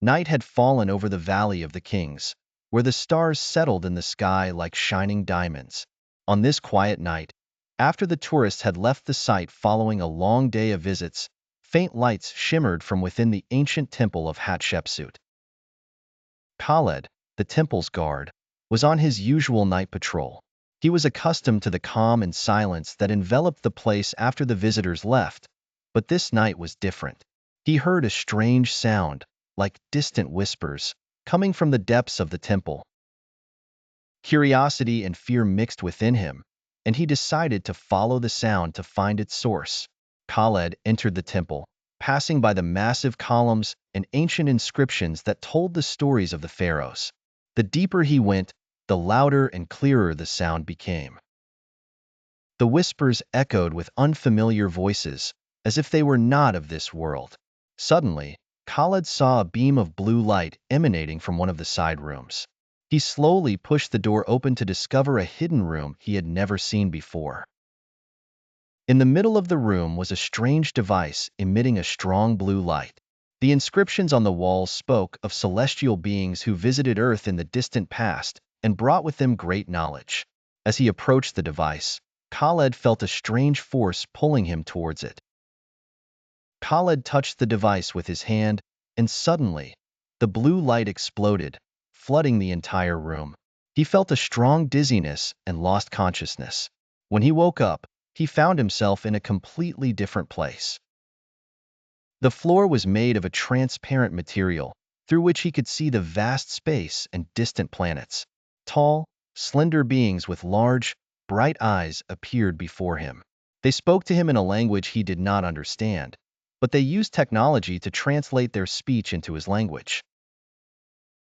Night had fallen over the Valley of the Kings, where the stars settled in the sky like shining diamonds. On this quiet night, after the tourists had left the site following a long day of visits, faint lights shimmered from within the ancient Temple of Hatshepsut. Khaled, the temple's guard, was on his usual night patrol. He was accustomed to the calm and silence that enveloped the place after the visitors left, but this night was different. He heard a strange sound, like distant whispers, coming from the depths of the temple. Curiosity and fear mixed within him, and he decided to follow the sound to find its source. Khaled entered the temple, passing by the massive columns and ancient inscriptions that told the stories of the pharaohs. The deeper he went, the louder and clearer the sound became. The whispers echoed with unfamiliar voices, as if they were not of this world. Suddenly, Khaled saw a beam of blue light emanating from one of the side rooms. He slowly pushed the door open to discover a hidden room he had never seen before. In the middle of the room was a strange device emitting a strong blue light. The inscriptions on the walls spoke of celestial beings who visited Earth in the distant past and brought with them great knowledge. As he approached the device, Khaled felt a strange force pulling him towards it. Khaled touched the device with his hand, and suddenly, the blue light exploded, flooding the entire room. He felt a strong dizziness and lost consciousness. When he woke up, he found himself in a completely different place. The floor was made of a transparent material, through which he could see the vast space and distant planets. Tall, slender beings with large, bright eyes appeared before him. They spoke to him in a language he did not understand, but they used technology to translate their speech into his language.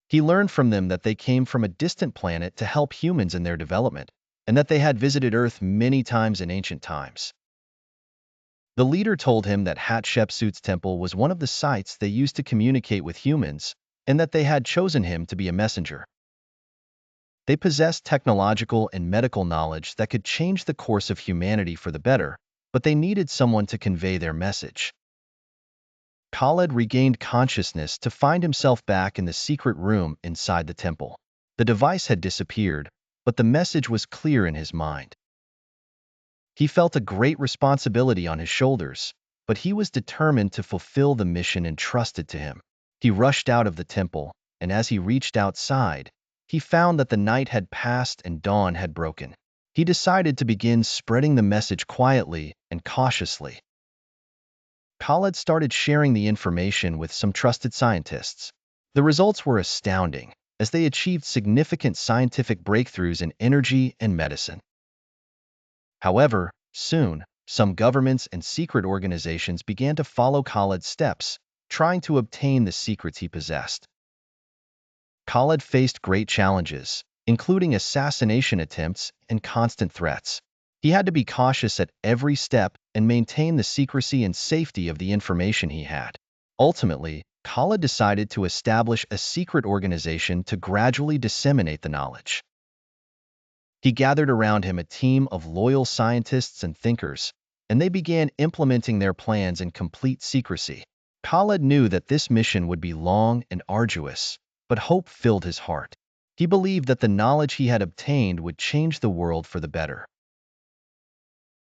He learned from them that they came from a distant planet to help humans in their development, and that they had visited Earth many times in ancient times. The leader told him that Hatshepsut's temple was one of the sites they used to communicate with humans, and that they had chosen him to be a messenger. They possessed technological and medical knowledge that could change the course of humanity for the better, but they needed someone to convey their message. Khaled regained consciousness to find himself back in the secret room inside the temple. The device had disappeared, but the message was clear in his mind. He felt a great responsibility on his shoulders, but he was determined to fulfill the mission entrusted to him. He rushed out of the temple, and as he reached outside, he found that the night had passed and dawn had broken. He decided to begin spreading the message quietly and cautiously. Khaled started sharing the information with some trusted scientists. The results were astounding, as they achieved significant scientific breakthroughs in energy and medicine. However, soon, some governments and secret organizations began to follow Khaled's steps, trying to obtain the secrets he possessed. Khaled faced great challenges, including assassination attempts and constant threats. He had to be cautious at every step and maintain the secrecy and safety of the information he had. Ultimately, Khaled decided to establish a secret organization to gradually disseminate the knowledge. He gathered around him a team of loyal scientists and thinkers, and they began implementing their plans in complete secrecy. Khaled knew that this mission would be long and arduous, but hope filled his heart. He believed that the knowledge he had obtained would change the world for the better.